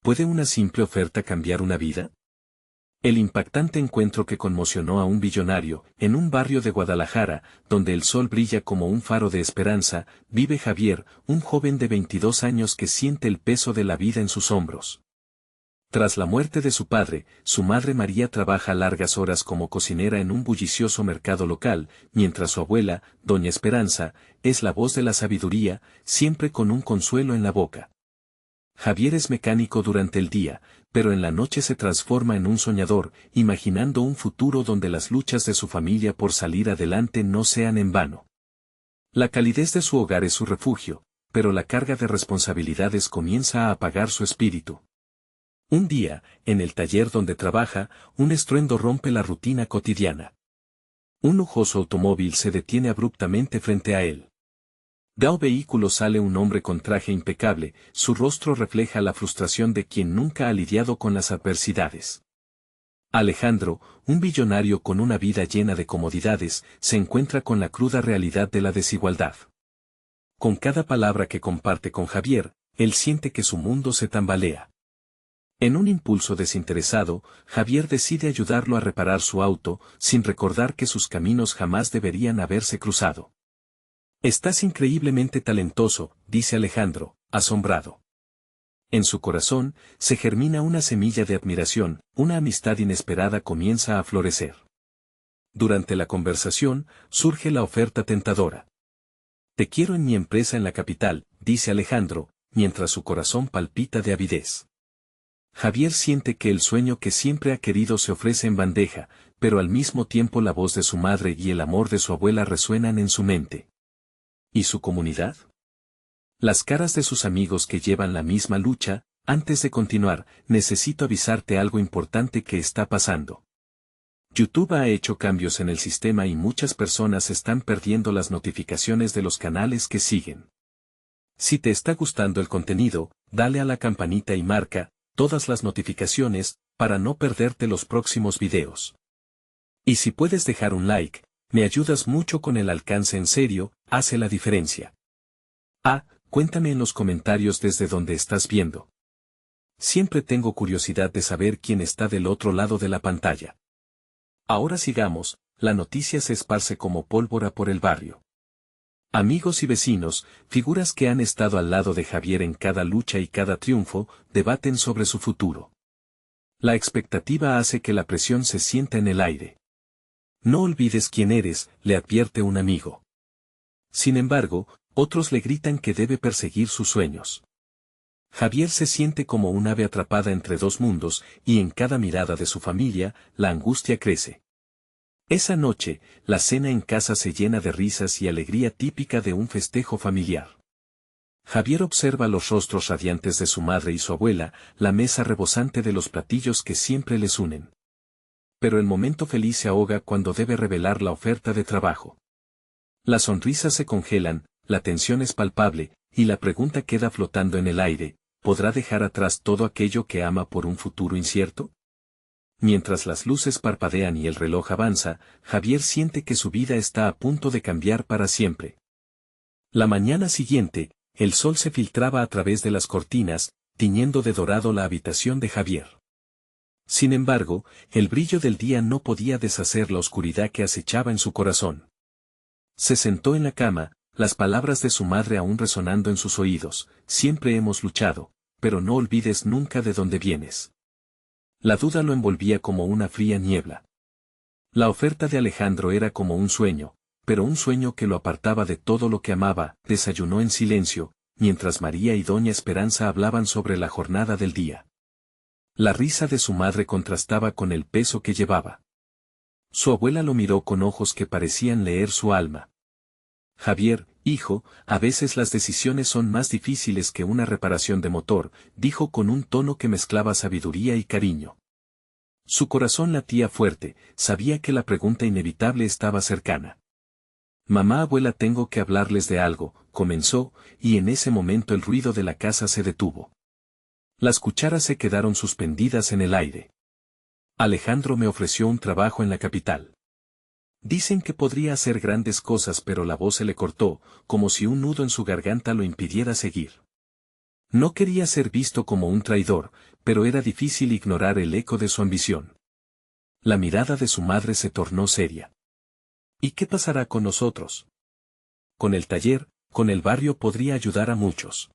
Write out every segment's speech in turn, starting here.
¿Puede una simple oferta cambiar una vida? El impactante encuentro que conmocionó a un billonario, en un barrio de Guadalajara, donde el sol brilla como un faro de esperanza, vive Javier, un joven de 22 años que siente el peso de la vida en sus hombros. Tras la muerte de su padre, su madre María trabaja largas horas como cocinera en un bullicioso mercado local, mientras su abuela, doña Esperanza, es la voz de la sabiduría, siempre con un consuelo en la boca. Javier es mecánico durante el día, pero en la noche se transforma en un soñador, imaginando un futuro donde las luchas de su familia por salir adelante no sean en vano. La calidez de su hogar es su refugio, pero la carga de responsabilidades comienza a apagar su espíritu. Un día, en el taller donde trabaja, un estruendo rompe la rutina cotidiana. Un lujoso automóvil se detiene abruptamente frente a él. Del vehículo sale un hombre con traje impecable, su rostro refleja la frustración de quien nunca ha lidiado con las adversidades. Alejandro, un billonario con una vida llena de comodidades, se encuentra con la cruda realidad de la desigualdad. Con cada palabra que comparte con Javier, él siente que su mundo se tambalea. En un impulso desinteresado, Javier decide ayudarlo a reparar su auto, sin recordar que sus caminos jamás deberían haberse cruzado. «Estás increíblemente talentoso», dice Alejandro, asombrado. En su corazón, se germina una semilla de admiración, una amistad inesperada comienza a florecer. Durante la conversación, surge la oferta tentadora. «Te quiero en mi empresa en la capital», dice Alejandro, mientras su corazón palpita de avidez. Javier siente que el sueño que siempre ha querido se ofrece en bandeja, pero al mismo tiempo la voz de su madre y el amor de su abuela resuenan en su mente. ¿Y su comunidad? Las caras de sus amigos que llevan la misma lucha. Antes de continuar, necesito avisarte algo importante que está pasando. YouTube ha hecho cambios en el sistema y muchas personas están perdiendo las notificaciones de los canales que siguen. Si te está gustando el contenido, dale a la campanita y marca todas las notificaciones para no perderte los próximos videos. Y si puedes dejar un like, me ayudas mucho con el alcance, en serio, hace la diferencia. Cuéntame en los comentarios desde donde estás viendo. Siempre tengo curiosidad de saber quién está del otro lado de la pantalla. Ahora sigamos, la noticia se esparce como pólvora por el barrio. Amigos y vecinos, figuras que han estado al lado de Javier en cada lucha y cada triunfo, debaten sobre su futuro. La expectativa hace que la presión se sienta en el aire. No olvides quién eres, le advierte un amigo. Sin embargo, otros le gritan que debe perseguir sus sueños. Javier se siente como un ave atrapada entre dos mundos, y en cada mirada de su familia, la angustia crece. Esa noche, la cena en casa se llena de risas y alegría típica de un festejo familiar. Javier observa los rostros radiantes de su madre y su abuela, la mesa rebosante de los platillos que siempre les unen. Pero el momento feliz se ahoga cuando debe revelar la oferta de trabajo. Las sonrisas se congelan, la tensión es palpable, y la pregunta queda flotando en el aire: ¿podrá dejar atrás todo aquello que ama por un futuro incierto? Mientras las luces parpadean y el reloj avanza, Javier siente que su vida está a punto de cambiar para siempre. La mañana siguiente, el sol se filtraba a través de las cortinas, tiñendo de dorado la habitación de Javier. Sin embargo, el brillo del día no podía deshacer la oscuridad que acechaba en su corazón. Se sentó en la cama, las palabras de su madre aún resonando en sus oídos: siempre hemos luchado, pero no olvides nunca de dónde vienes. La duda lo envolvía como una fría niebla. La oferta de Alejandro era como un sueño, pero un sueño que lo apartaba de todo lo que amaba. Desayunó en silencio, mientras María y doña Esperanza hablaban sobre la jornada del día. La risa de su madre contrastaba con el peso que llevaba. Su abuela lo miró con ojos que parecían leer su alma. Javier, hijo, a veces las decisiones son más difíciles que una reparación de motor, dijo con un tono que mezclaba sabiduría y cariño. Su corazón latía fuerte, sabía que la pregunta inevitable estaba cercana. Mamá, abuela, tengo que hablarles de algo, comenzó, y en ese momento el ruido de la casa se detuvo. Las cucharas se quedaron suspendidas en el aire. Alejandro me ofreció un trabajo en la capital. Dicen que podría hacer grandes cosas, pero la voz se le cortó, como si un nudo en su garganta lo impidiera seguir. No quería ser visto como un traidor, pero era difícil ignorar el eco de su ambición. La mirada de su madre se tornó seria. ¿Y qué pasará con nosotros? Con el taller, con el barrio podría ayudar a muchos.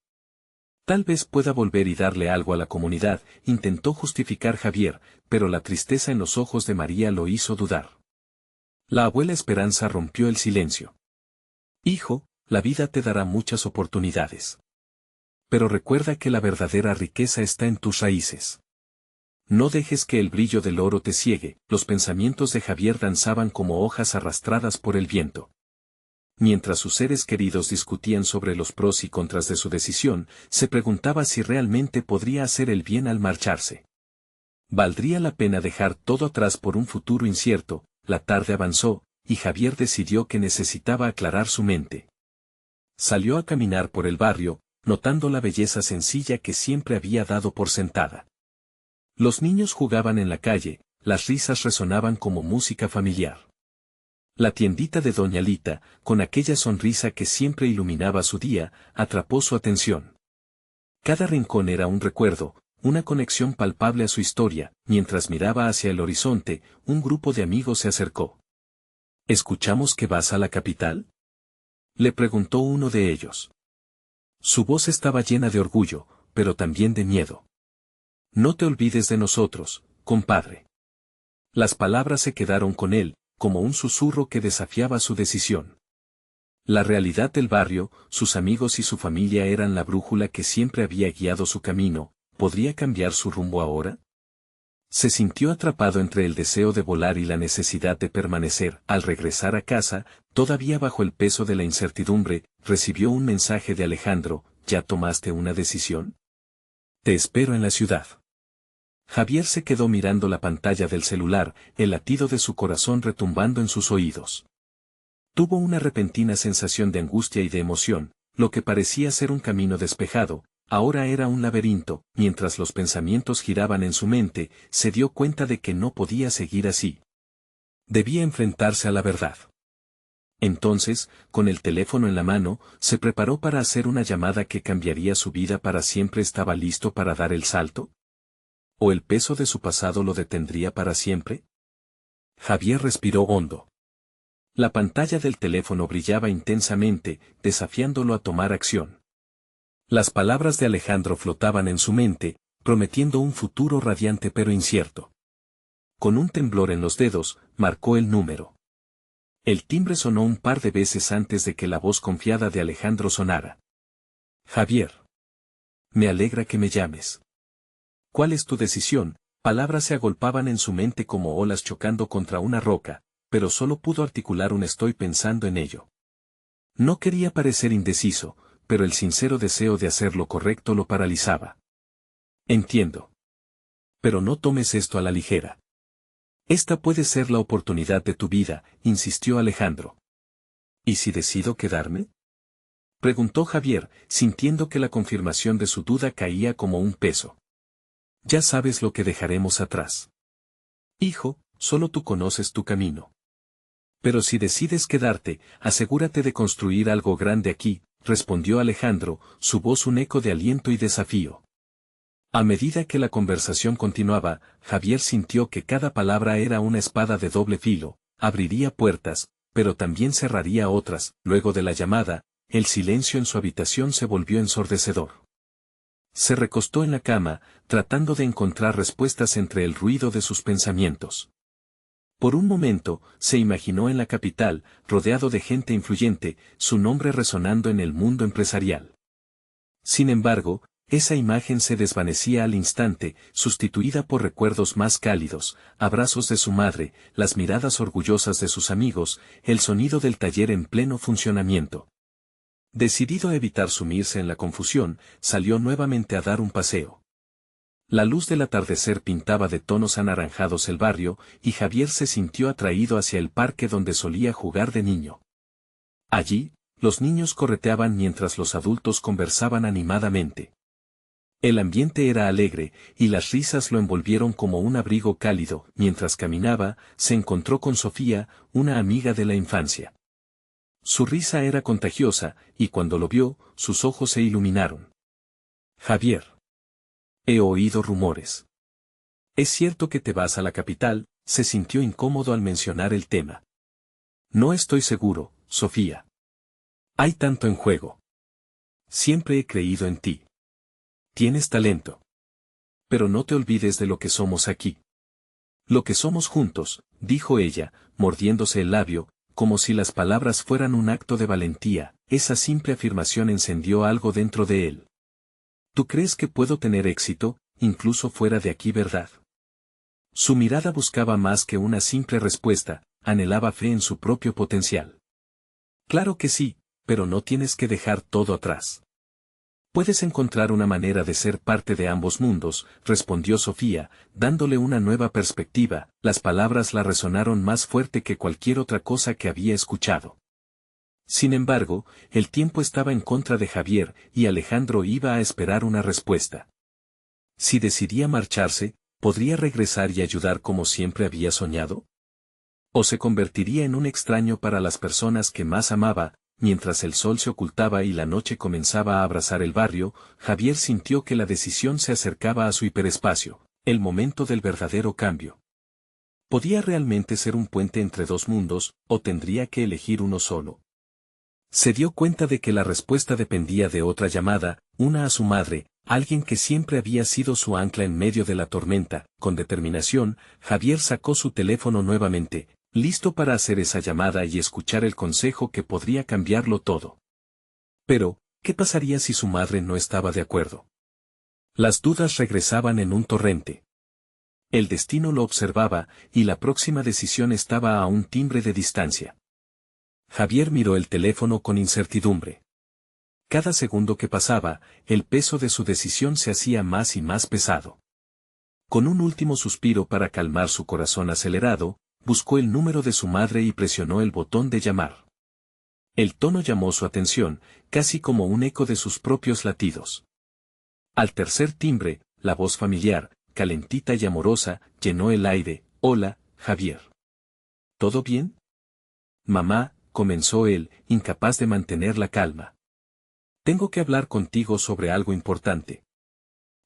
Tal vez pueda volver y darle algo a la comunidad, intentó justificar Javier, pero la tristeza en los ojos de María lo hizo dudar. La abuela Esperanza rompió el silencio. Hijo, la vida te dará muchas oportunidades. Pero recuerda que la verdadera riqueza está en tus raíces. No dejes que el brillo del oro te ciegue. Los pensamientos de Javier danzaban como hojas arrastradas por el viento. Mientras sus seres queridos discutían sobre los pros y contras de su decisión, se preguntaba si realmente podría hacer el bien al marcharse. ¿Valdría la pena dejar todo atrás por un futuro incierto? La tarde avanzó, y Javier decidió que necesitaba aclarar su mente. Salió a caminar por el barrio, notando la belleza sencilla que siempre había dado por sentada. Los niños jugaban en la calle, las risas resonaban como música familiar. La tiendita de Doña Lita, con aquella sonrisa que siempre iluminaba su día, atrapó su atención. Cada rincón era un recuerdo, una conexión palpable a su historia. Mientras miraba hacia el horizonte, un grupo de amigos se acercó. ¿Escuchamos que vas a la capital?, le preguntó uno de ellos. Su voz estaba llena de orgullo, pero también de miedo. No te olvides de nosotros, compadre. Las palabras se quedaron con él, como un susurro que desafiaba su decisión. La realidad del barrio, sus amigos y su familia eran la brújula que siempre había guiado su camino. ¿Podría cambiar su rumbo ahora? Se sintió atrapado entre el deseo de volar y la necesidad de permanecer. Al regresar a casa, todavía bajo el peso de la incertidumbre, recibió un mensaje de Alejandro: ¿ya tomaste una decisión? Te espero en la ciudad. Javier se quedó mirando la pantalla del celular, el latido de su corazón retumbando en sus oídos. Tuvo una repentina sensación de angustia y de emoción. Lo que parecía ser un camino despejado, ahora era un laberinto. Mientras los pensamientos giraban en su mente, se dio cuenta de que no podía seguir así. Debía enfrentarse a la verdad. Entonces, con el teléfono en la mano, se preparó para hacer una llamada que cambiaría su vida para siempre. ¿Estaba listo para dar el salto? ¿O el peso de su pasado lo detendría para siempre? Javier respiró hondo. La pantalla del teléfono brillaba intensamente, desafiándolo a tomar acción. Las palabras de Alejandro flotaban en su mente, prometiendo un futuro radiante pero incierto. Con un temblor en los dedos, marcó el número. El timbre sonó un par de veces antes de que la voz confiada de Alejandro sonara. Javier. Me alegra que me llames. ¿Cuál es tu decisión? Palabras se agolpaban en su mente como olas chocando contra una roca, pero solo pudo articular un estoy pensando en ello. No quería parecer indeciso, pero el sincero deseo de hacer lo correcto lo paralizaba. Entiendo. Pero no tomes esto a la ligera. Esta puede ser la oportunidad de tu vida, insistió Alejandro. ¿Y si decido quedarme?, preguntó Javier, sintiendo que la confirmación de su duda caía como un peso. Ya sabes lo que dejaremos atrás. Hijo, solo tú conoces tu camino. Pero si decides quedarte, asegúrate de construir algo grande aquí, respondió Alejandro, su voz un eco de aliento y desafío. A medida que la conversación continuaba, Javier sintió que cada palabra era una espada de doble filo, abriría puertas, pero también cerraría otras. Luego de la llamada, el silencio en su habitación se volvió ensordecedor. Se recostó en la cama, tratando de encontrar respuestas entre el ruido de sus pensamientos. Por un momento, se imaginó en la capital, rodeado de gente influyente, su nombre resonando en el mundo empresarial. Sin embargo, esa imagen se desvanecía al instante, sustituida por recuerdos más cálidos, abrazos de su madre, las miradas orgullosas de sus amigos, el sonido del taller en pleno funcionamiento. Decidido a evitar sumirse en la confusión, salió nuevamente a dar un paseo. La luz del atardecer pintaba de tonos anaranjados el barrio, y Javier se sintió atraído hacia el parque donde solía jugar de niño. Allí, los niños correteaban mientras los adultos conversaban animadamente. El ambiente era alegre, y las risas lo envolvieron como un abrigo cálido. Mientras caminaba, se encontró con Sofía, una amiga de la infancia. Su risa era contagiosa, y cuando lo vio, sus ojos se iluminaron. Javier. He oído rumores. ¿Es cierto que te vas a la capital? Se sintió incómodo al mencionar el tema. No estoy seguro, Sofía. Hay tanto en juego. Siempre he creído en ti. Tienes talento. Pero no te olvides de lo que somos aquí. Lo que somos juntos, dijo ella, mordiéndose el labio, como si las palabras fueran un acto de valentía. Esa simple afirmación encendió algo dentro de él. ¿Tú crees que puedo tener éxito, incluso fuera de aquí, verdad? Su mirada buscaba más que una simple respuesta, anhelaba fe en su propio potencial. Claro que sí, pero no tienes que dejar todo atrás. Puedes encontrar una manera de ser parte de ambos mundos, respondió Sofía, dándole una nueva perspectiva. Las palabras la resonaron más fuerte que cualquier otra cosa que había escuchado. Sin embargo, el tiempo estaba en contra de Javier, y Alejandro iba a esperar una respuesta. Si decidía marcharse, ¿podría regresar y ayudar como siempre había soñado? ¿O se convertiría en un extraño para las personas que más amaba? Mientras el sol se ocultaba y la noche comenzaba a abrazar el barrio, Javier sintió que la decisión se acercaba a su hiperespacio, el momento del verdadero cambio. ¿Podía realmente ser un puente entre dos mundos, o tendría que elegir uno solo? Se dio cuenta de que la respuesta dependía de otra llamada, una a su madre, alguien que siempre había sido su ancla en medio de la tormenta. Con determinación, Javier sacó su teléfono nuevamente, listo para hacer esa llamada y escuchar el consejo que podría cambiarlo todo. Pero, ¿qué pasaría si su madre no estaba de acuerdo? Las dudas regresaban en un torrente. El destino lo observaba, y la próxima decisión estaba a un timbre de distancia. Javier miró el teléfono con incertidumbre. Cada segundo que pasaba, el peso de su decisión se hacía más y más pesado. Con un último suspiro para calmar su corazón acelerado, buscó el número de su madre y presionó el botón de llamar. El tono llamó su atención, casi como un eco de sus propios latidos. Al tercer timbre, la voz familiar, calentita y amorosa, llenó el aire. «Hola, Javier. ¿Todo bien?» «Mamá», comenzó él, incapaz de mantener la calma. «Tengo que hablar contigo sobre algo importante».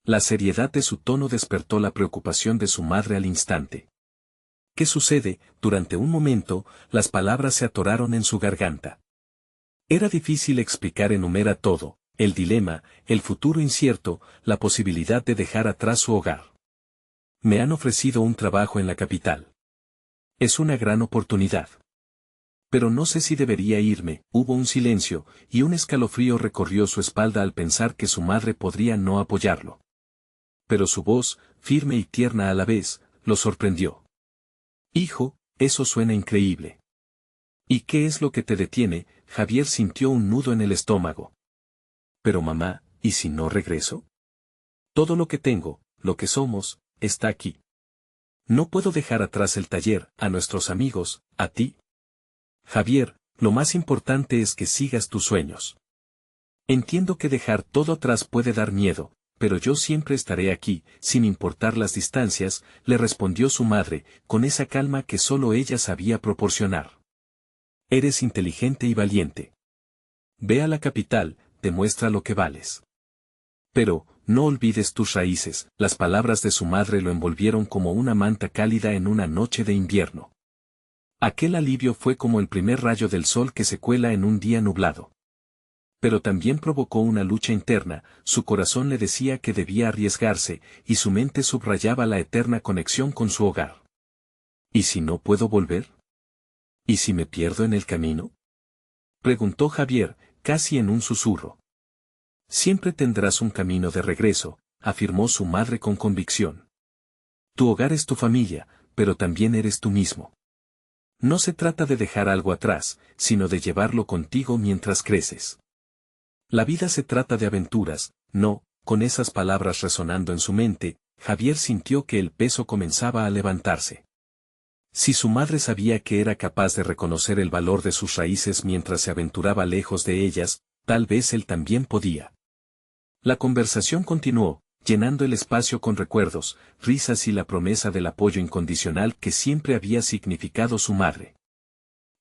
La seriedad de su tono despertó la preocupación de su madre al instante. ¿Qué sucede? Durante un momento, las palabras se atoraron en su garganta. Era difícil explicar enumera todo, el dilema, el futuro incierto, la posibilidad de dejar atrás su hogar. Me han ofrecido un trabajo en la capital. Es una gran oportunidad. Pero no sé si debería irme. Hubo un silencio, y un escalofrío recorrió su espalda al pensar que su madre podría no apoyarlo. Pero su voz, firme y tierna a la vez, lo sorprendió. «Hijo, eso suena increíble». «¿Y qué es lo que te detiene?» Javier sintió un nudo en el estómago. «Pero mamá, ¿y si no regreso? Todo lo que tengo, lo que somos, está aquí. No puedo dejar atrás el taller, a nuestros amigos, a ti. Javier, lo más importante es que sigas tus sueños. Entiendo que dejar todo atrás puede dar miedo, pero yo siempre estaré aquí, sin importar las distancias», le respondió su madre, con esa calma que solo ella sabía proporcionar. «Eres inteligente y valiente. Ve a la capital, demuestra lo que vales. Pero, no olvides tus raíces». Las palabras de su madre lo envolvieron como una manta cálida en una noche de invierno. Aquel alivio fue como el primer rayo del sol que se cuela en un día nublado. Pero también provocó una lucha interna, su corazón le decía que debía arriesgarse, y su mente subrayaba la eterna conexión con su hogar. ¿Y si no puedo volver? ¿Y si me pierdo en el camino?, preguntó Javier, casi en un susurro. «Siempre tendrás un camino de regreso», afirmó su madre con convicción. «Tu hogar es tu familia, pero también eres tú mismo. No se trata de dejar algo atrás, sino de llevarlo contigo mientras creces. La vida se trata de aventuras, no». Con esas palabras resonando en su mente, Javier sintió que el peso comenzaba a levantarse. Si su madre sabía que era capaz de reconocer el valor de sus raíces mientras se aventuraba lejos de ellas, tal vez él también podía. La conversación continuó, llenando el espacio con recuerdos, risas y la promesa del apoyo incondicional que siempre había significado su madre.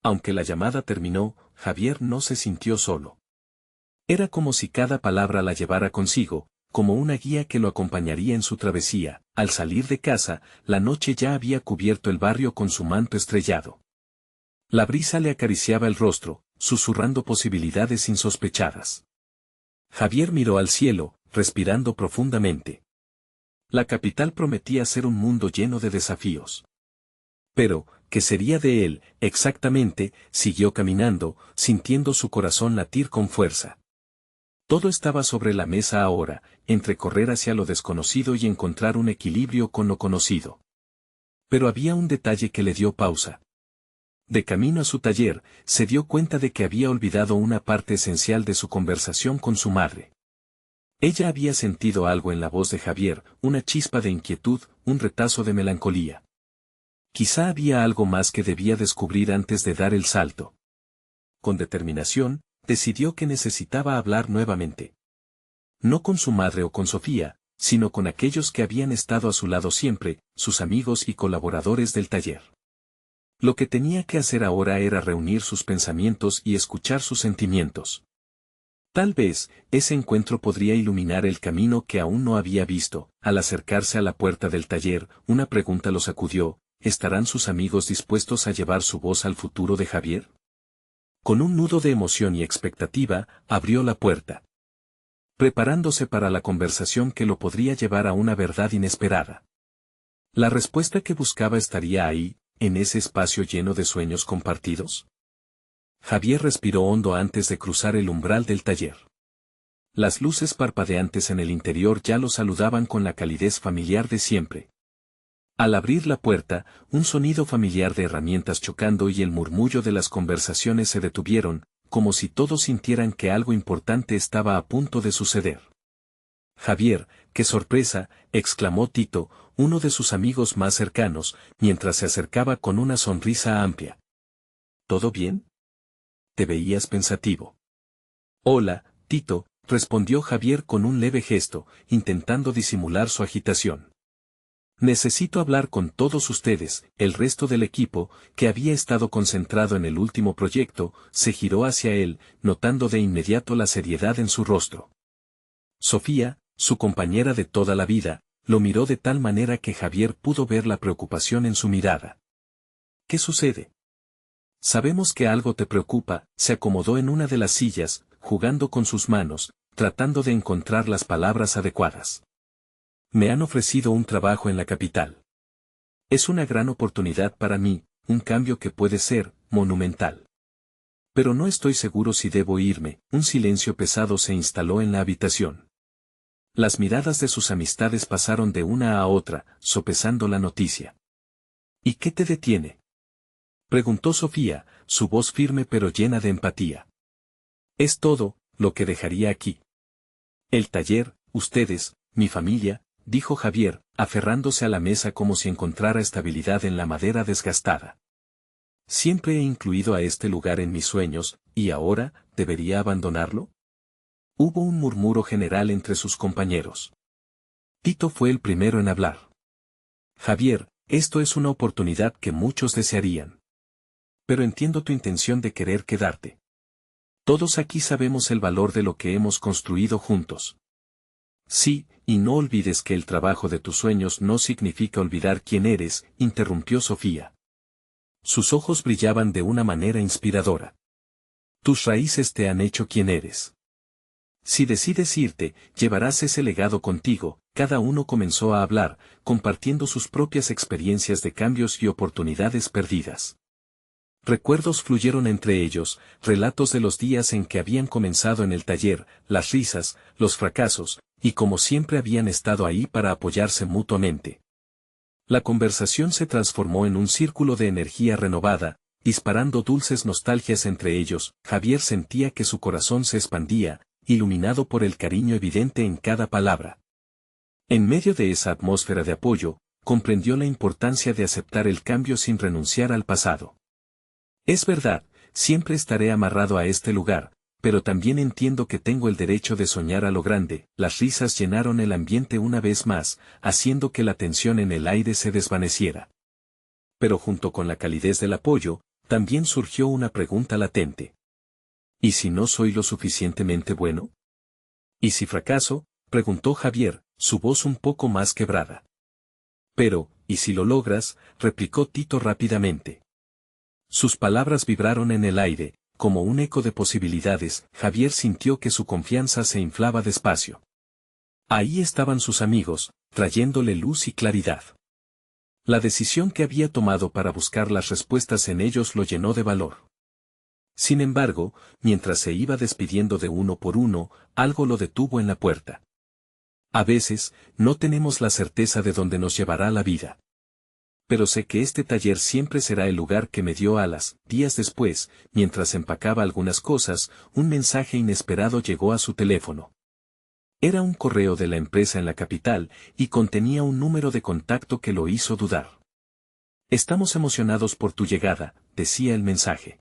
Aunque la llamada terminó, Javier no se sintió solo. Era como si cada palabra la llevara consigo, como una guía que lo acompañaría en su travesía. Al salir de casa, la noche ya había cubierto el barrio con su manto estrellado. La brisa le acariciaba el rostro, susurrando posibilidades insospechadas. Javier miró al cielo, respirando profundamente. La capital prometía ser un mundo lleno de desafíos. Pero, ¿qué sería de él, exactamente? Siguió caminando, sintiendo su corazón latir con fuerza. Todo estaba sobre la mesa ahora, entre correr hacia lo desconocido y encontrar un equilibrio con lo conocido. Pero había un detalle que le dio pausa. De camino a su taller, se dio cuenta de que había olvidado una parte esencial de su conversación con su madre. Ella había sentido algo en la voz de Javier, una chispa de inquietud, un retazo de melancolía. Quizá había algo más que debía descubrir antes de dar el salto. Con determinación, decidió que necesitaba hablar nuevamente. No con su madre o con Sofía, sino con aquellos que habían estado a su lado siempre, sus amigos y colaboradores del taller. Lo que tenía que hacer ahora era reunir sus pensamientos y escuchar sus sentimientos. Tal vez, ese encuentro podría iluminar el camino que aún no había visto. Al acercarse a la puerta del taller, una pregunta lo sacudió: ¿estarán sus amigos dispuestos a llevar su voz al futuro de Javier? Con un nudo de emoción y expectativa, abrió la puerta, preparándose para la conversación que lo podría llevar a una verdad inesperada. La respuesta que buscaba estaría ahí, en ese espacio lleno de sueños compartidos. Javier respiró hondo antes de cruzar el umbral del taller. Las luces parpadeantes en el interior ya lo saludaban con la calidez familiar de siempre. Al abrir la puerta, un sonido familiar de herramientas chocando y el murmullo de las conversaciones se detuvieron, como si todos sintieran que algo importante estaba a punto de suceder. «Javier, qué sorpresa», exclamó Tito, uno de sus amigos más cercanos, mientras se acercaba con una sonrisa amplia. «¿Todo bien? Te veías pensativo». «Hola, Tito», respondió Javier con un leve gesto, intentando disimular su agitación. «Necesito hablar con todos ustedes». El resto del equipo, que había estado concentrado en el último proyecto, se giró hacia él, notando de inmediato la seriedad en su rostro. Sofía, su compañera de toda la vida, lo miró de tal manera que Javier pudo ver la preocupación en su mirada. «¿Qué sucede? Sabemos que algo te preocupa». Se acomodó en una de las sillas, jugando con sus manos, tratando de encontrar las palabras adecuadas. «Me han ofrecido un trabajo en la capital. Es una gran oportunidad para mí, un cambio que puede ser monumental. Pero no estoy seguro si debo irme». Un silencio pesado se instaló en la habitación. Las miradas de sus amistades pasaron de una a otra, sopesando la noticia. «¿Y qué te detiene?», preguntó Sofía, su voz firme pero llena de empatía. «Es todo lo que dejaría aquí. El taller, ustedes, mi familia», dijo Javier, aferrándose a la mesa como si encontrara estabilidad en la madera desgastada. «Siempre he incluido a este lugar en mis sueños, ¿y ahora, debería abandonarlo?». Hubo un murmuro general entre sus compañeros. Tito fue el primero en hablar. «Javier, esto es una oportunidad que muchos desearían. Pero entiendo tu intención de querer quedarte. Todos aquí sabemos el valor de lo que hemos construido juntos». «Sí, y no olvides que el trabajo de tus sueños no significa olvidar quién eres», interrumpió Sofía. Sus ojos brillaban de una manera inspiradora. «Tus raíces te han hecho quien eres. Si decides irte, llevarás ese legado contigo». Cada uno comenzó a hablar, compartiendo sus propias experiencias de cambios y oportunidades perdidas. Recuerdos fluyeron entre ellos, relatos de los días en que habían comenzado en el taller, las risas, los fracasos, y como siempre habían estado ahí para apoyarse mutuamente. La conversación se transformó en un círculo de energía renovada, disparando dulces nostalgias entre ellos. Javier sentía que su corazón se expandía, iluminado por el cariño evidente en cada palabra. En medio de esa atmósfera de apoyo, comprendió la importancia de aceptar el cambio sin renunciar al pasado. «Es verdad, siempre estaré amarrado a este lugar, pero también entiendo que tengo el derecho de soñar a lo grande». Las risas llenaron el ambiente una vez más, haciendo que la tensión en el aire se desvaneciera. Pero junto con la calidez del apoyo, también surgió una pregunta latente. «¿Y si no soy lo suficientemente bueno? ¿Y si fracaso?». preguntó Javier, su voz un poco más quebrada. Pero, ¿y si lo logras?, replicó Tito rápidamente. Sus palabras vibraron en el aire, como un eco de posibilidades. Javier sintió que su confianza se inflaba despacio. Ahí estaban sus amigos, trayéndole luz y claridad. La decisión que había tomado para buscar las respuestas en ellos lo llenó de valor. Sin embargo, mientras se iba despidiendo de uno por uno, algo lo detuvo en la puerta. A veces, no tenemos la certeza de dónde nos llevará la vida. Pero sé que este taller siempre será el lugar que me dio alas. Días después, mientras empacaba algunas cosas, un mensaje inesperado llegó a su teléfono. Era un correo de la empresa en la capital, y contenía un número de contacto que lo hizo dudar. Estamos emocionados por tu llegada, decía el mensaje.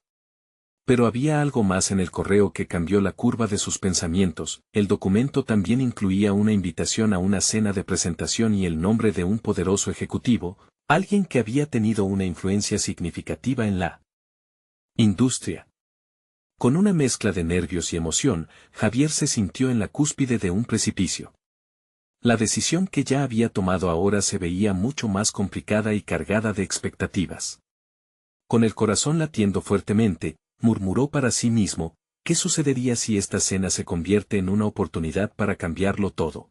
Pero había algo más en el correo que cambió la curva de sus pensamientos. El documento también incluía una invitación a una cena de presentación y el nombre de un poderoso ejecutivo, alguien que había tenido una influencia significativa en la industria. Con una mezcla de nervios y emoción, Javier se sintió en la cúspide de un precipicio. La decisión que ya había tomado ahora se veía mucho más complicada y cargada de expectativas. Con el corazón latiendo fuertemente, murmuró para sí mismo, ¿qué sucedería si esta cena se convierte en una oportunidad para cambiarlo todo?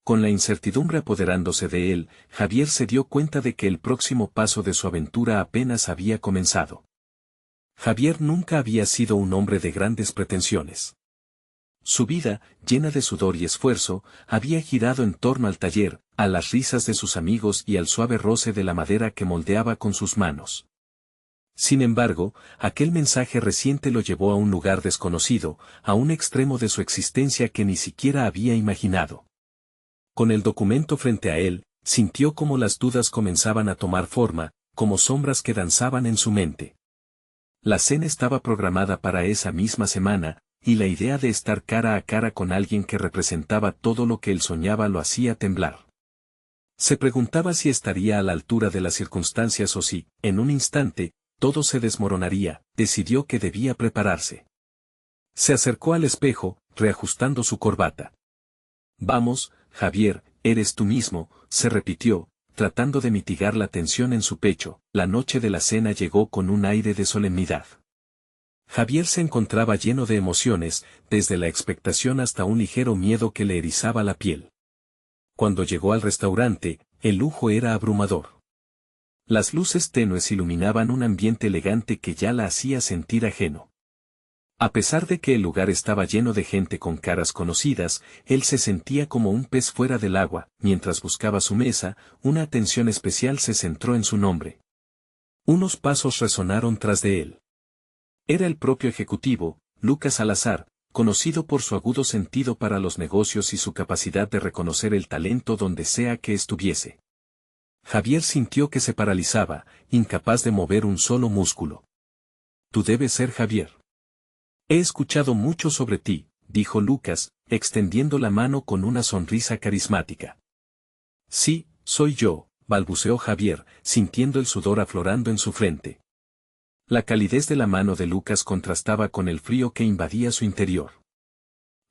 Con la incertidumbre apoderándose de él, Javier se dio cuenta de que el próximo paso de su aventura apenas había comenzado. Javier nunca había sido un hombre de grandes pretensiones. Su vida, llena de sudor y esfuerzo, había girado en torno al taller, a las risas de sus amigos y al suave roce de la madera que moldeaba con sus manos. Sin embargo, aquel mensaje reciente lo llevó a un lugar desconocido, a un extremo de su existencia que ni siquiera había imaginado. Con el documento frente a él, sintió como las dudas comenzaban a tomar forma, como sombras que danzaban en su mente. La cena estaba programada para esa misma semana, y la idea de estar cara a cara con alguien que representaba todo lo que él soñaba lo hacía temblar. Se preguntaba si estaría a la altura de las circunstancias o si, en un instante, todo se desmoronaría. Decidió que debía prepararse. Se acercó al espejo, reajustando su corbata. Vamos, Javier, eres tú mismo, se repitió, tratando de mitigar la tensión en su pecho. La noche de la cena llegó con un aire de solemnidad. Javier se encontraba lleno de emociones, desde la expectación hasta un ligero miedo que le erizaba la piel. Cuando llegó al restaurante, el lujo era abrumador. Las luces tenues iluminaban un ambiente elegante que ya la hacía sentir ajeno. A pesar de que el lugar estaba lleno de gente con caras conocidas, él se sentía como un pez fuera del agua. Mientras buscaba su mesa, una atención especial se centró en su nombre. Unos pasos resonaron tras de él. Era el propio ejecutivo, Lucas Salazar, conocido por su agudo sentido para los negocios y su capacidad de reconocer el talento donde sea que estuviese. Javier sintió que se paralizaba, incapaz de mover un solo músculo. Tú debes ser Javier. He escuchado mucho sobre ti, dijo Lucas, extendiendo la mano con una sonrisa carismática. Sí, soy yo, balbuceó Javier, sintiendo el sudor aflorando en su frente. La calidez de la mano de Lucas contrastaba con el frío que invadía su interior.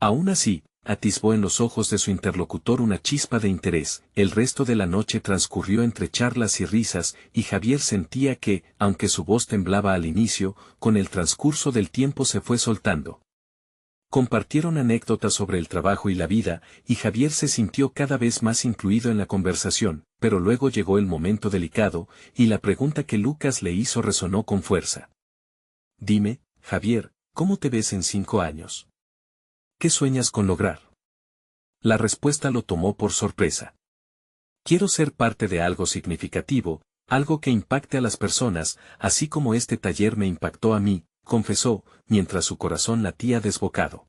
Aún así, atisbó en los ojos de su interlocutor una chispa de interés. El resto de la noche transcurrió entre charlas y risas, y Javier sentía que, aunque su voz temblaba al inicio, con el transcurso del tiempo se fue soltando. Compartieron anécdotas sobre el trabajo y la vida, y Javier se sintió cada vez más incluido en la conversación, pero luego llegó el momento delicado, y la pregunta que Lucas le hizo resonó con fuerza. Dime, Javier, ¿cómo te ves en 5 años? ¿Qué sueñas con lograr? La respuesta lo tomó por sorpresa. Quiero ser parte de algo significativo, algo que impacte a las personas, así como este taller me impactó a mí, confesó, mientras su corazón latía desbocado.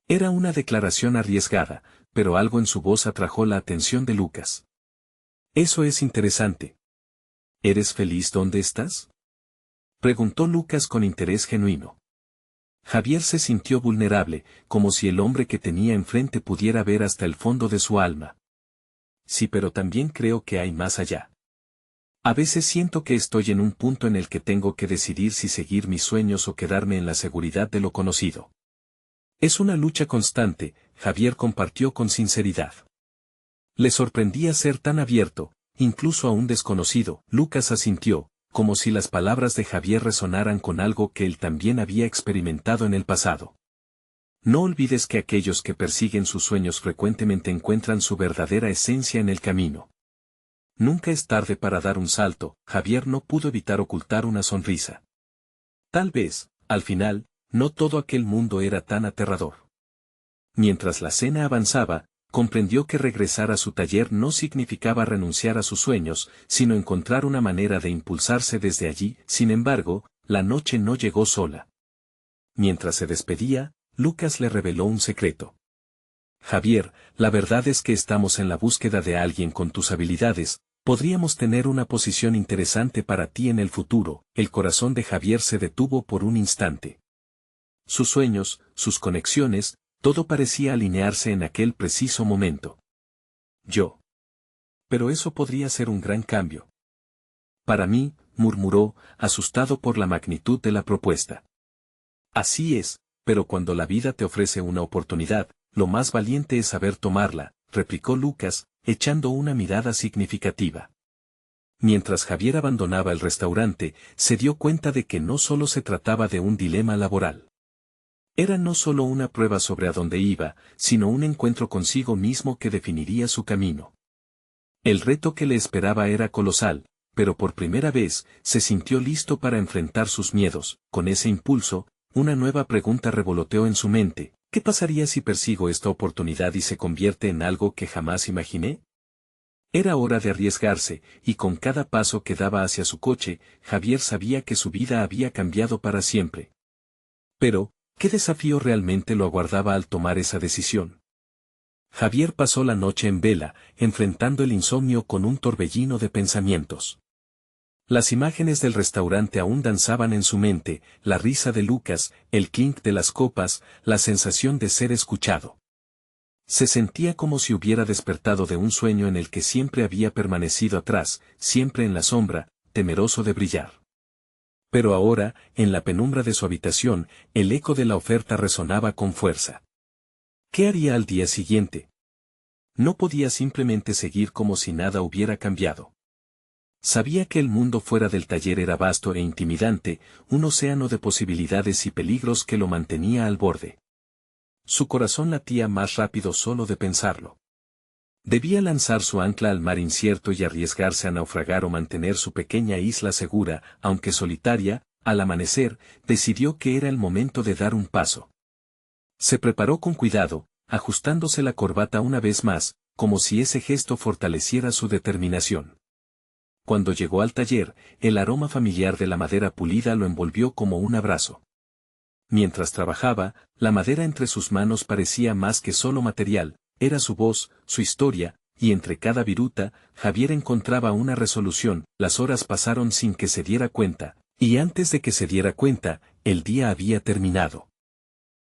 Era una declaración arriesgada, pero algo en su voz atrajo la atención de Lucas. Eso es interesante. ¿Eres feliz donde estás? Preguntó Lucas con interés genuino. Javier se sintió vulnerable, como si el hombre que tenía enfrente pudiera ver hasta el fondo de su alma. Sí, pero también creo que hay más allá. A veces siento que estoy en un punto en el que tengo que decidir si seguir mis sueños o quedarme en la seguridad de lo conocido. Es una lucha constante, Javier compartió con sinceridad. Le sorprendía ser tan abierto, incluso a un desconocido. Lucas asintió, como si las palabras de Javier resonaran con algo que él también había experimentado en el pasado. No olvides que aquellos que persiguen sus sueños frecuentemente encuentran su verdadera esencia en el camino. Nunca es tarde para dar un salto. Javier no pudo evitar ocultar una sonrisa. Tal vez, al final, no todo aquel mundo era tan aterrador. Mientras la cena avanzaba, comprendió que regresar a su taller no significaba renunciar a sus sueños, sino encontrar una manera de impulsarse desde allí. Sin embargo, la noche no llegó sola. Mientras se despedía, Lucas le reveló un secreto. Javier, la verdad es que estamos en la búsqueda de alguien con tus habilidades. Podríamos tener una posición interesante para ti en el futuro. El corazón de Javier se detuvo por un instante. Sus sueños, sus conexiones, todo parecía alinearse en aquel preciso momento. Yo. Pero eso podría ser un gran cambio. Para mí, murmuró, asustado por la magnitud de la propuesta. Así es, pero cuando la vida te ofrece una oportunidad, lo más valiente es saber tomarla, replicó Lucas, echando una mirada significativa. Mientras Javier abandonaba el restaurante, se dio cuenta de que no solo se trataba de un dilema laboral. Era no solo una prueba sobre a dónde iba, sino un encuentro consigo mismo que definiría su camino. El reto que le esperaba era colosal, pero por primera vez, se sintió listo para enfrentar sus miedos. Con ese impulso, una nueva pregunta revoloteó en su mente: ¿qué pasaría si persigo esta oportunidad y se convierte en algo que jamás imaginé? Era hora de arriesgarse, y con cada paso que daba hacia su coche, Javier sabía que su vida había cambiado para siempre. Pero, ¿qué desafío realmente lo aguardaba al tomar esa decisión? Javier pasó la noche en vela, enfrentando el insomnio con un torbellino de pensamientos. Las imágenes del restaurante aún danzaban en su mente, la risa de Lucas, el clink de las copas, la sensación de ser escuchado. Se sentía como si hubiera despertado de un sueño en el que siempre había permanecido atrás, siempre en la sombra, temeroso de brillar. Pero ahora, en la penumbra de su habitación, el eco de la oferta resonaba con fuerza. ¿Qué haría al día siguiente? No podía simplemente seguir como si nada hubiera cambiado. Sabía que el mundo fuera del taller era vasto e intimidante, un océano de posibilidades y peligros que lo mantenía al borde. Su corazón latía más rápido solo de pensarlo. Debía lanzar su ancla al mar incierto y arriesgarse a naufragar o mantener su pequeña isla segura, aunque solitaria. Al amanecer, decidió que era el momento de dar un paso. Se preparó con cuidado, ajustándose la corbata una vez más, como si ese gesto fortaleciera su determinación. Cuando llegó al taller, el aroma familiar de la madera pulida lo envolvió como un abrazo. Mientras trabajaba, la madera entre sus manos parecía más que solo material, era su voz, su historia, y entre cada viruta, Javier encontraba una resolución. Las horas pasaron sin que se diera cuenta, y antes de que se diera cuenta, el día había terminado.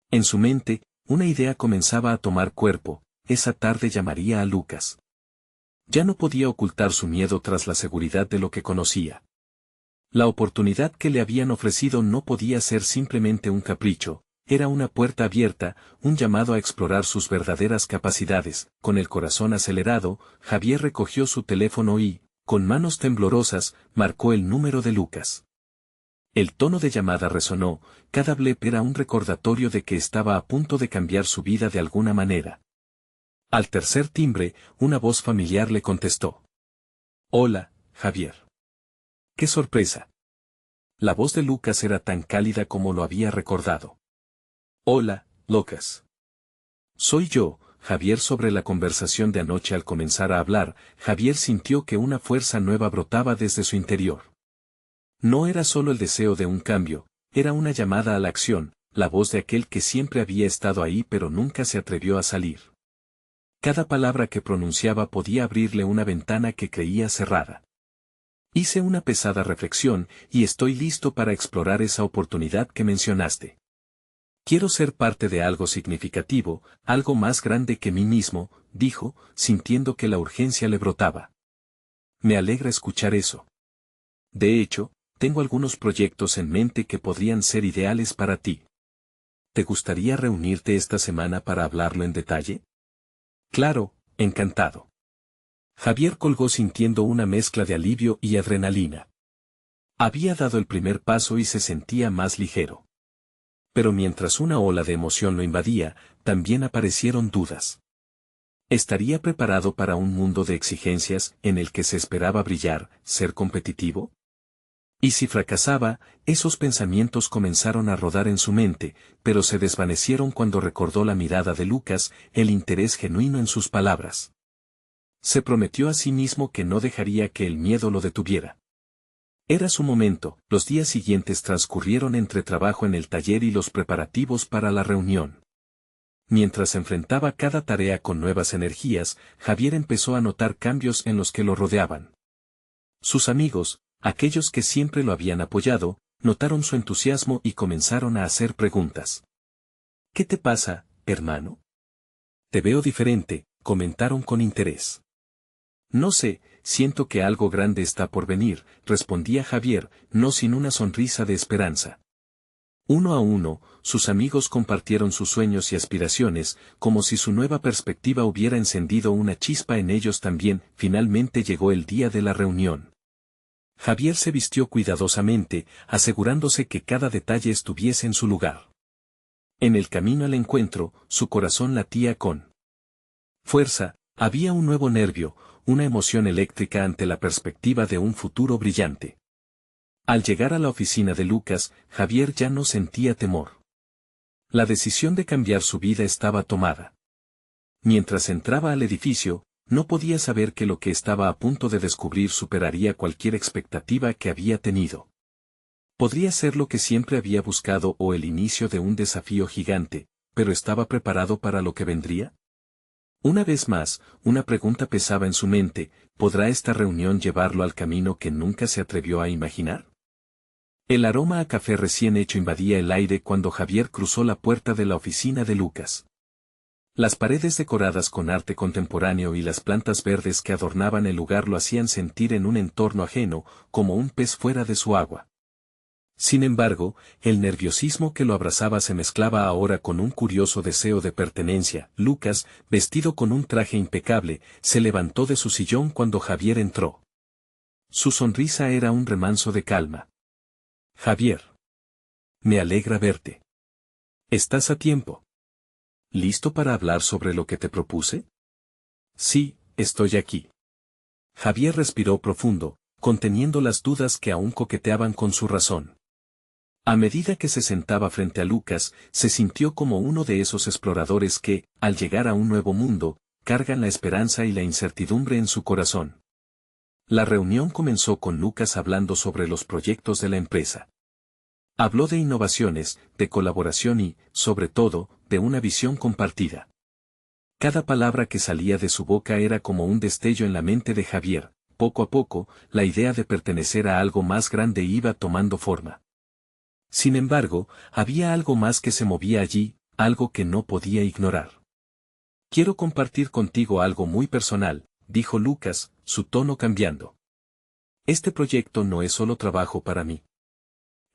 En su mente, una idea comenzaba a tomar cuerpo: esa tarde llamaría a Lucas. Ya no podía ocultar su miedo tras la seguridad de lo que conocía. La oportunidad que le habían ofrecido no podía ser simplemente un capricho, era una puerta abierta, un llamado a explorar sus verdaderas capacidades. Con el corazón acelerado, Javier recogió su teléfono y, con manos temblorosas, marcó el número de Lucas. El tono de llamada resonó, cada blep era un recordatorio de que estaba a punto de cambiar su vida de alguna manera. Al tercer timbre, una voz familiar le contestó. Hola, Javier. ¡Qué sorpresa! La voz de Lucas era tan cálida como lo había recordado. Hola, Lucas. Soy yo, Javier. Sobre la conversación de anoche. Al comenzar a hablar, Javier sintió que una fuerza nueva brotaba desde su interior. No era solo el deseo de un cambio, era una llamada a la acción, la voz de aquel que siempre había estado ahí pero nunca se atrevió a salir. Cada palabra que pronunciaba podía abrirle una ventana que creía cerrada. Hice una pesada reflexión, y estoy listo para explorar esa oportunidad que mencionaste. Quiero ser parte de algo significativo, algo más grande que mí mismo, dijo, sintiendo que la urgencia le brotaba. Me alegra escuchar eso. De hecho, tengo algunos proyectos en mente que podrían ser ideales para ti. ¿Te gustaría reunirte esta semana para hablarlo en detalle? Claro, encantado. Javier colgó sintiendo una mezcla de alivio y adrenalina. Había dado el primer paso y se sentía más ligero. Pero mientras una ola de emoción lo invadía, también aparecieron dudas. ¿Estaría preparado para un mundo de exigencias en el que se esperaba brillar, ser competitivo? Y si fracasaba, esos pensamientos comenzaron a rodar en su mente, pero se desvanecieron cuando recordó la mirada de Lucas, el interés genuino en sus palabras. Se prometió a sí mismo que no dejaría que el miedo lo detuviera. Era su momento. Los días siguientes transcurrieron entre trabajo en el taller y los preparativos para la reunión. Mientras enfrentaba cada tarea con nuevas energías, Javier empezó a notar cambios en los que lo rodeaban. Sus amigos, aquellos que siempre lo habían apoyado, notaron su entusiasmo y comenzaron a hacer preguntas. ¿Qué te pasa, hermano? Te veo diferente, comentaron con interés. No sé, siento que algo grande está por venir, respondía Javier, no sin una sonrisa de esperanza. Uno a uno, sus amigos compartieron sus sueños y aspiraciones, como si su nueva perspectiva hubiera encendido una chispa en ellos también. Finalmente llegó el día de la reunión. Javier se vistió cuidadosamente, asegurándose que cada detalle estuviese en su lugar. En el camino al encuentro, su corazón latía con fuerza, había un nuevo nervio, una emoción eléctrica ante la perspectiva de un futuro brillante. Al llegar a la oficina de Lucas, Javier ya no sentía temor. La decisión de cambiar su vida estaba tomada. Mientras entraba al edificio, no podía saber que lo que estaba a punto de descubrir superaría cualquier expectativa que había tenido. Podría ser lo que siempre había buscado o el inicio de un desafío gigante, pero ¿estaba preparado para lo que vendría? Una vez más, una pregunta pesaba en su mente: ¿podrá esta reunión llevarlo al camino que nunca se atrevió a imaginar? El aroma a café recién hecho invadía el aire cuando Javier cruzó la puerta de la oficina de Lucas. Las paredes decoradas con arte contemporáneo y las plantas verdes que adornaban el lugar lo hacían sentir en un entorno ajeno, como un pez fuera de su agua. Sin embargo, el nerviosismo que lo abrazaba se mezclaba ahora con un curioso deseo de pertenencia. Lucas, vestido con un traje impecable, se levantó de su sillón cuando Javier entró. Su sonrisa era un remanso de calma. Javier. Me alegra verte. ¿Estás a tiempo? ¿Listo para hablar sobre lo que te propuse? Sí, estoy aquí. Javier respiró profundo, conteniendo las dudas que aún coqueteaban con su razón. A medida que se sentaba frente a Lucas, se sintió como uno de esos exploradores que, al llegar a un nuevo mundo, cargan la esperanza y la incertidumbre en su corazón. La reunión comenzó con Lucas hablando sobre los proyectos de la empresa. Habló de innovaciones, de colaboración y, sobre todo, de una visión compartida. Cada palabra que salía de su boca era como un destello en la mente de Javier. Poco a poco, la idea de pertenecer a algo más grande iba tomando forma. Sin embargo, había algo más que se movía allí, algo que no podía ignorar. Quiero compartir contigo algo muy personal, dijo Lucas, su tono cambiando. Este proyecto no es solo trabajo para mí.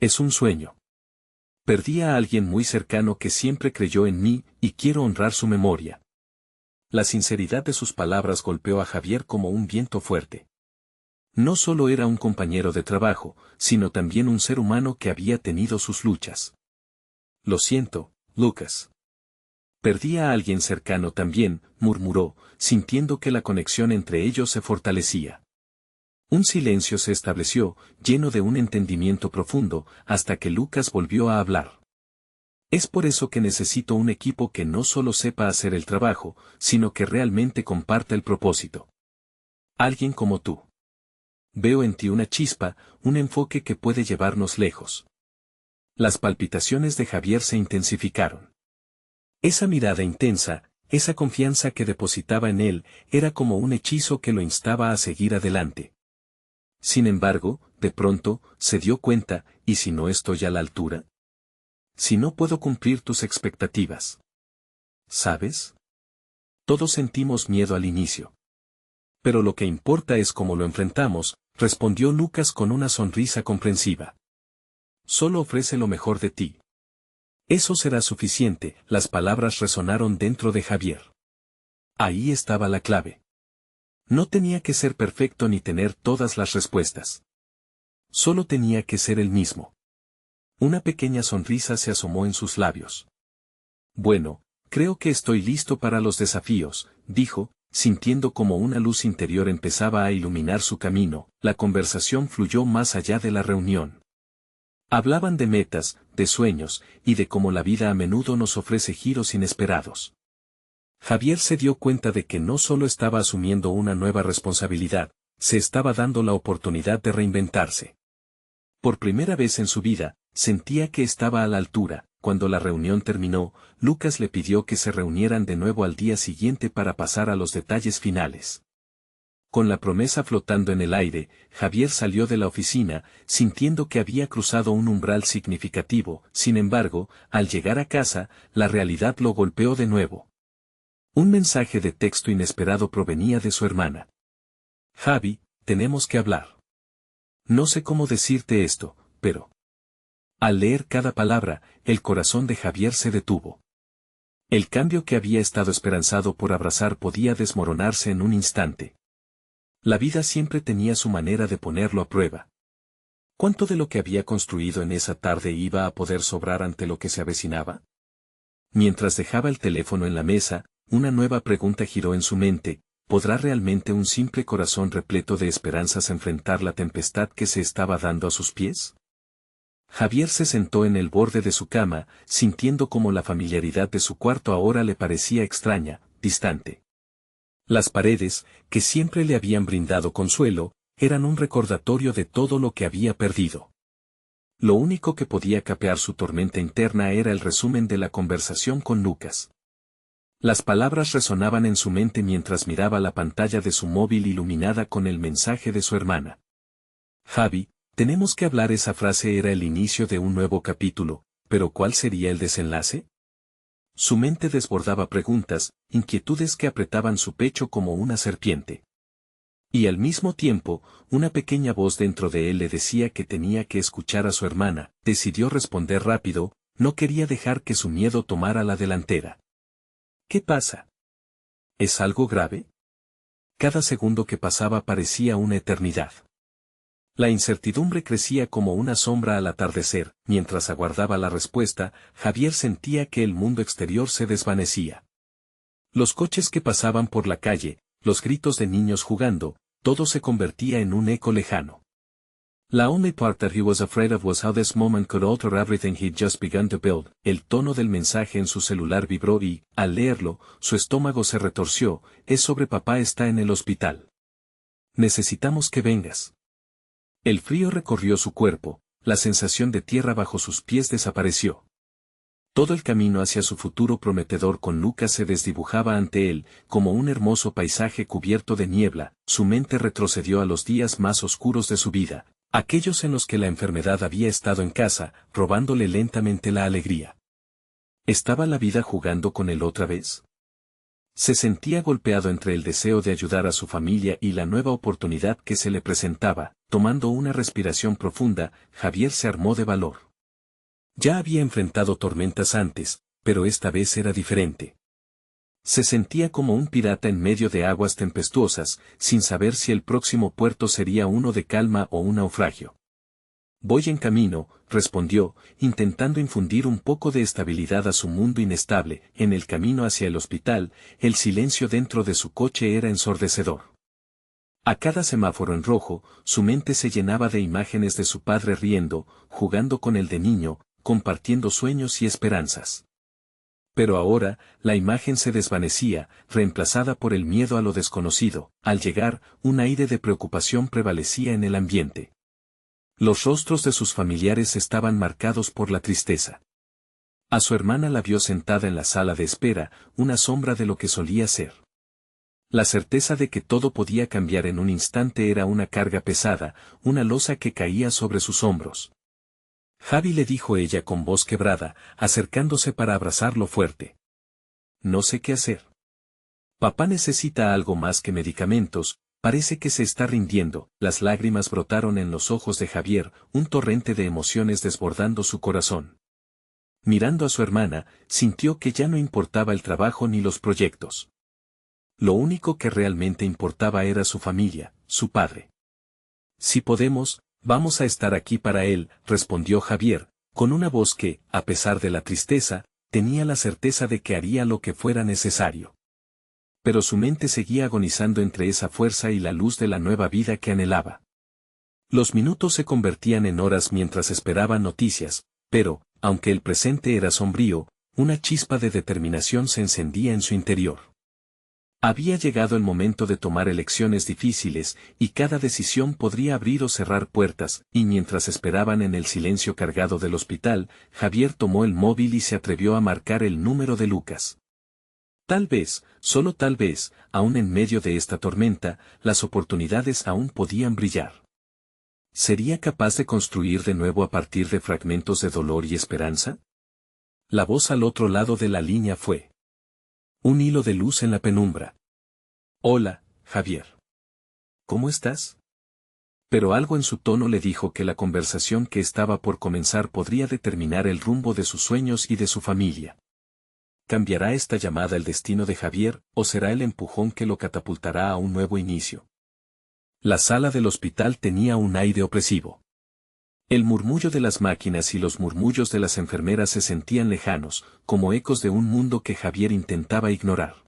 Es un sueño. Perdí a alguien muy cercano que siempre creyó en mí, y quiero honrar su memoria. La sinceridad de sus palabras golpeó a Javier como un viento fuerte. No solo era un compañero de trabajo, sino también un ser humano que había tenido sus luchas. Lo siento, Lucas. Perdí a alguien cercano también, murmuró, sintiendo que la conexión entre ellos se fortalecía. Un silencio se estableció, lleno de un entendimiento profundo, hasta que Lucas volvió a hablar. Es por eso que necesito un equipo que no solo sepa hacer el trabajo, sino que realmente comparta el propósito. Alguien como tú. Veo en ti una chispa, un enfoque que puede llevarnos lejos. Las palpitaciones de Javier se intensificaron. Esa mirada intensa, esa confianza que depositaba en él, era como un hechizo que lo instaba a seguir adelante. Sin embargo, de pronto, se dio cuenta: ¿y si no estoy a la altura? Si no puedo cumplir tus expectativas. ¿Sabes? Todos sentimos miedo al inicio. Pero lo que importa es cómo lo enfrentamos, respondió Lucas con una sonrisa comprensiva. Solo ofrece lo mejor de ti. Eso será suficiente, las palabras resonaron dentro de Javier. Ahí estaba la clave. No tenía que ser perfecto ni tener todas las respuestas. Solo tenía que ser él mismo. Una pequeña sonrisa se asomó en sus labios. Bueno, creo que estoy listo para los desafíos, dijo, sintiendo como una luz interior empezaba a iluminar su camino. La conversación fluyó más allá de la reunión. Hablaban de metas, de sueños, y de cómo la vida a menudo nos ofrece giros inesperados. Javier se dio cuenta de que no solo estaba asumiendo una nueva responsabilidad, se estaba dando la oportunidad de reinventarse. Por primera vez en su vida, sentía que estaba a la altura. Cuando la reunión terminó, Lucas le pidió que se reunieran de nuevo al día siguiente para pasar a los detalles finales. Con la promesa flotando en el aire, Javier salió de la oficina, sintiendo que había cruzado un umbral significativo. Sin embargo, al llegar a casa, la realidad lo golpeó de nuevo. Un mensaje de texto inesperado provenía de su hermana. Javi, tenemos que hablar. No sé cómo decirte esto, pero... Al leer cada palabra, el corazón de Javier se detuvo. El cambio que había estado esperanzado por abrazar podía desmoronarse en un instante. La vida siempre tenía su manera de ponerlo a prueba. ¿Cuánto de lo que había construido en esa tarde iba a poder sobrar ante lo que se avecinaba? Mientras dejaba el teléfono en la mesa, una nueva pregunta giró en su mente: ¿podrá realmente un simple corazón repleto de esperanzas enfrentar la tempestad que se estaba dando a sus pies? Javier se sentó en el borde de su cama, sintiendo como la familiaridad de su cuarto ahora le parecía extraña, distante. Las paredes, que siempre le habían brindado consuelo, eran un recordatorio de todo lo que había perdido. Lo único que podía capear su tormenta interna era el resumen de la conversación con Lucas. Las palabras resonaban en su mente mientras miraba la pantalla de su móvil iluminada con el mensaje de su hermana. Javi, tenemos que hablar. Esa frase era el inicio de un nuevo capítulo, pero ¿cuál sería el desenlace? Su mente desbordaba preguntas, inquietudes que apretaban su pecho como una serpiente. Y al mismo tiempo, una pequeña voz dentro de él le decía que tenía que escuchar a su hermana. Decidió responder rápido, no quería dejar que su miedo tomara la delantera. ¿Qué pasa? ¿Es algo grave? Cada segundo que pasaba parecía una eternidad. La incertidumbre crecía como una sombra al atardecer. Mientras aguardaba la respuesta, Javier sentía que el mundo exterior se desvanecía. Los coches que pasaban por la calle, los gritos de niños jugando, todo se convertía en un eco lejano. La only part that he was afraid of was how this moment could alter everything he'd just begun to build. El tono del mensaje en su celular vibró y, al leerlo, su estómago se retorció. Es sobre papá, está en el hospital. Necesitamos que vengas. El frío recorrió su cuerpo, la sensación de tierra bajo sus pies desapareció. Todo el camino hacia su futuro prometedor con Lucas se desdibujaba ante él, como un hermoso paisaje cubierto de niebla. Su mente retrocedió a los días más oscuros de su vida, aquellos en los que la enfermedad había estado en casa, robándole lentamente la alegría. ¿Estaba la vida jugando con él otra vez? Se sentía golpeado entre el deseo de ayudar a su familia y la nueva oportunidad que se le presentaba. Tomando una respiración profunda, Javier se armó de valor. Ya había enfrentado tormentas antes, pero esta vez era diferente. Se sentía como un pirata en medio de aguas tempestuosas, sin saber si el próximo puerto sería uno de calma o un naufragio. Voy en camino, respondió, intentando infundir un poco de estabilidad a su mundo inestable. En el camino hacia el hospital, el silencio dentro de su coche era ensordecedor. A cada semáforo en rojo, su mente se llenaba de imágenes de su padre riendo, jugando con el de niño, compartiendo sueños y esperanzas. Pero ahora, la imagen se desvanecía, reemplazada por el miedo a lo desconocido. Al llegar, un aire de preocupación prevalecía en el ambiente. Los rostros de sus familiares estaban marcados por la tristeza. A su hermana la vio sentada en la sala de espera, una sombra de lo que solía ser. La certeza de que todo podía cambiar en un instante era una carga pesada, una losa que caía sobre sus hombros. Javi, le dijo ella con voz quebrada, acercándose para abrazarlo fuerte. No sé qué hacer. Papá necesita algo más que medicamentos, parece que se está rindiendo. Las lágrimas brotaron en los ojos de Javier, un torrente de emociones desbordando su corazón. Mirando a su hermana, sintió que ya no importaba el trabajo ni los proyectos. Lo único que realmente importaba era su familia, su padre. Si podemos, vamos a estar aquí para él, respondió Javier, con una voz que, a pesar de la tristeza, tenía la certeza de que haría lo que fuera necesario. Pero su mente seguía agonizando entre esa fuerza y la luz de la nueva vida que anhelaba. Los minutos se convertían en horas mientras esperaban noticias, pero, aunque el presente era sombrío, una chispa de determinación se encendía en su interior. Había llegado el momento de tomar elecciones difíciles, y cada decisión podría abrir o cerrar puertas, y mientras esperaban en el silencio cargado del hospital, Javier tomó el móvil y se atrevió a marcar el número de Lucas. Tal vez, solo tal vez, aún en medio de esta tormenta, las oportunidades aún podían brillar. ¿Sería capaz de construir de nuevo a partir de fragmentos de dolor y esperanza? La voz al otro lado de la línea fue un hilo de luz en la penumbra. Hola, Javier. ¿Cómo estás? Pero algo en su tono le dijo que la conversación que estaba por comenzar podría determinar el rumbo de sus sueños y de su familia. ¿Cambiará esta llamada el destino de Javier, o será el empujón que lo catapultará a un nuevo inicio? La sala del hospital tenía un aire opresivo. El murmullo de las máquinas y los murmullos de las enfermeras se sentían lejanos, como ecos de un mundo que Javier intentaba ignorar.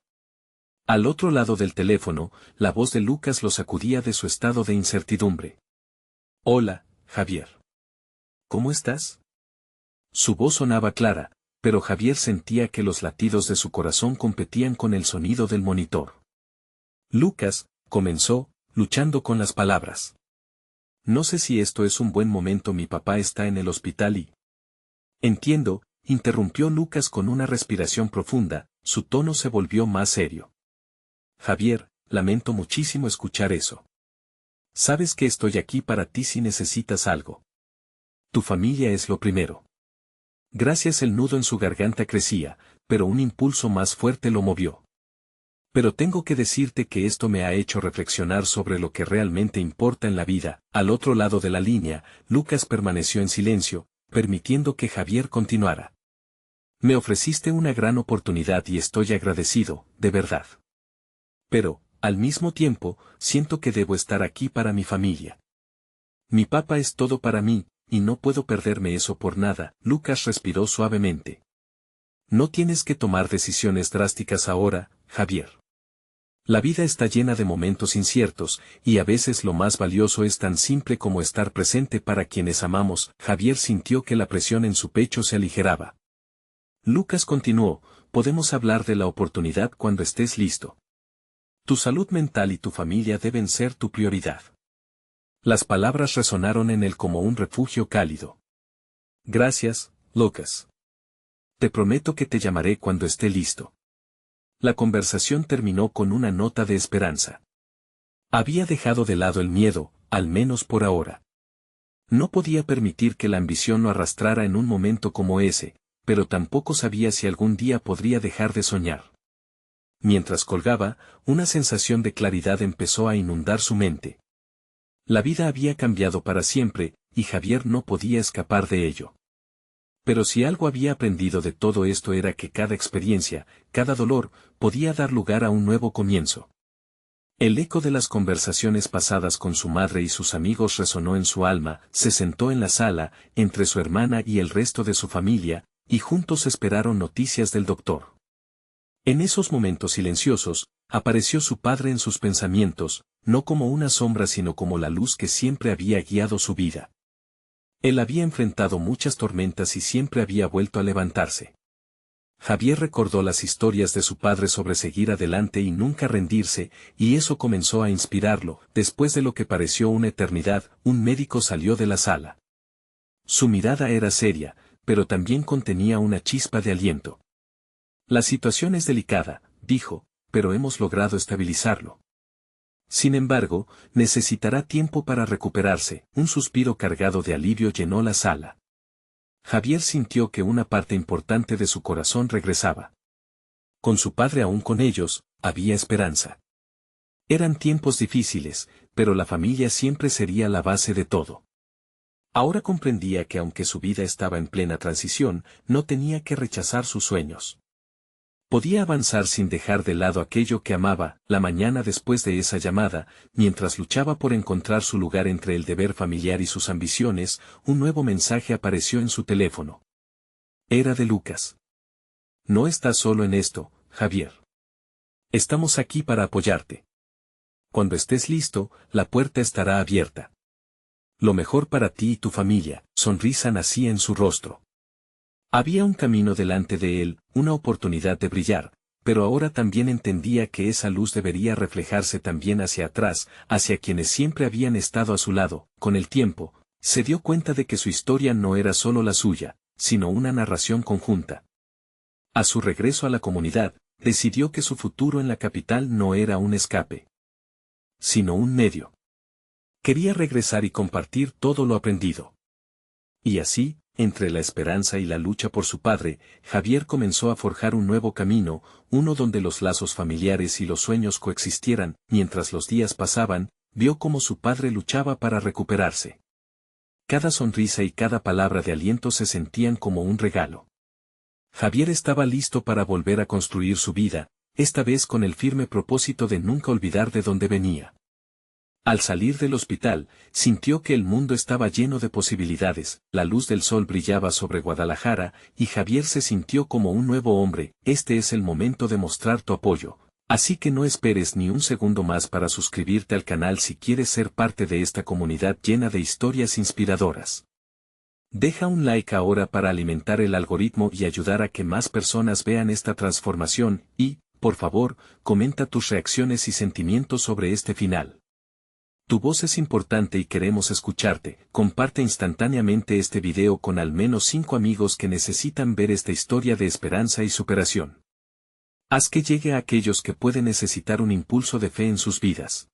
Al otro lado del teléfono, la voz de Lucas lo sacudía de su estado de incertidumbre. Hola, Javier. ¿Cómo estás? Su voz sonaba clara, pero Javier sentía que los latidos de su corazón competían con el sonido del monitor. Lucas, comenzó, luchando con las palabras. No sé si esto es un buen momento, mi papá está en el hospital y... Entiendo, interrumpió Lucas con una respiración profunda, su tono se volvió más serio. Javier, lamento muchísimo escuchar eso. Sabes que estoy aquí para ti si necesitas algo. Tu familia es lo primero. Gracias, el nudo en su garganta crecía, pero un impulso más fuerte lo movió. Pero tengo que decirte que esto me ha hecho reflexionar sobre lo que realmente importa en la vida. Al otro lado de la línea, Lucas permaneció en silencio, permitiendo que Javier continuara. Me ofreciste una gran oportunidad y estoy agradecido, de verdad. Pero, al mismo tiempo, siento que debo estar aquí para mi familia. Mi papá es todo para mí, y no puedo perderme eso por nada. Lucas respiró suavemente. No tienes que tomar decisiones drásticas ahora, Javier. La vida está llena de momentos inciertos, y a veces lo más valioso es tan simple como estar presente para quienes amamos. Javier sintió que la presión en su pecho se aligeraba. Lucas continuó, podemos hablar de la oportunidad cuando estés listo. Tu salud mental y tu familia deben ser tu prioridad. Las palabras resonaron en él como un refugio cálido. Gracias, Lucas. Te prometo que te llamaré cuando esté listo. La conversación terminó con una nota de esperanza. Había dejado de lado el miedo, al menos por ahora. No podía permitir que la ambición lo arrastrara en un momento como ese, pero tampoco sabía si algún día podría dejar de soñar. Mientras colgaba, una sensación de claridad empezó a inundar su mente. La vida había cambiado para siempre, y Javier no podía escapar de ello. Pero si algo había aprendido de todo esto era que cada experiencia, cada dolor, podía dar lugar a un nuevo comienzo. El eco de las conversaciones pasadas con su madre y sus amigos resonó en su alma, se sentó en la sala, entre su hermana y el resto de su familia, y juntos esperaron noticias del doctor. En esos momentos silenciosos, apareció su padre en sus pensamientos, no como una sombra sino como la luz que siempre había guiado su vida. Él había enfrentado muchas tormentas y siempre había vuelto a levantarse. Javier recordó las historias de su padre sobre seguir adelante y nunca rendirse, y eso comenzó a inspirarlo. Después de lo que pareció una eternidad, un médico salió de la sala. Su mirada era seria, pero también contenía una chispa de aliento. La situación es delicada, dijo, pero hemos logrado estabilizarlo. Sin embargo, necesitará tiempo para recuperarse. Un suspiro cargado de alivio llenó la sala. Javier sintió que una parte importante de su corazón regresaba. Con su padre aún con ellos, había esperanza. Eran tiempos difíciles, pero la familia siempre sería la base de todo. Ahora comprendía que aunque su vida estaba en plena transición, no tenía que rechazar sus sueños. Podía avanzar sin dejar de lado aquello que amaba. La mañana después de esa llamada, mientras luchaba por encontrar su lugar entre el deber familiar y sus ambiciones, un nuevo mensaje apareció en su teléfono. Era de Lucas. No estás solo en esto, Javier. Estamos aquí para apoyarte. Cuando estés listo, la puerta estará abierta. Lo mejor para ti y tu familia. Sonrisa nacía en su rostro. Había un camino delante de él, una oportunidad de brillar, pero ahora también entendía que esa luz debería reflejarse también hacia atrás, hacia quienes siempre habían estado a su lado. Con el tiempo, se dio cuenta de que su historia no era solo la suya, sino una narración conjunta. A su regreso a la comunidad, decidió que su futuro en la capital no era un escape, sino un medio. Quería regresar y compartir todo lo aprendido. Y así, entre la esperanza y la lucha por su padre, Javier comenzó a forjar un nuevo camino, uno donde los lazos familiares y los sueños coexistieran. Mientras los días pasaban, vio cómo su padre luchaba para recuperarse. Cada sonrisa y cada palabra de aliento se sentían como un regalo. Javier estaba listo para volver a construir su vida, esta vez con el firme propósito de nunca olvidar de dónde venía. Al salir del hospital, sintió que el mundo estaba lleno de posibilidades, la luz del sol brillaba sobre Guadalajara, y Javier se sintió como un nuevo hombre. Este es el momento de mostrar tu apoyo, así que no esperes ni un segundo más para suscribirte al canal si quieres ser parte de esta comunidad llena de historias inspiradoras. Deja un like ahora para alimentar el algoritmo y ayudar a que más personas vean esta transformación, y, por favor, comenta tus reacciones y sentimientos sobre este final. Tu voz es importante y queremos escucharte. Comparte instantáneamente este video con al menos 5 amigos que necesitan ver esta historia de esperanza y superación. Haz que llegue a aquellos que pueden necesitar un impulso de fe en sus vidas.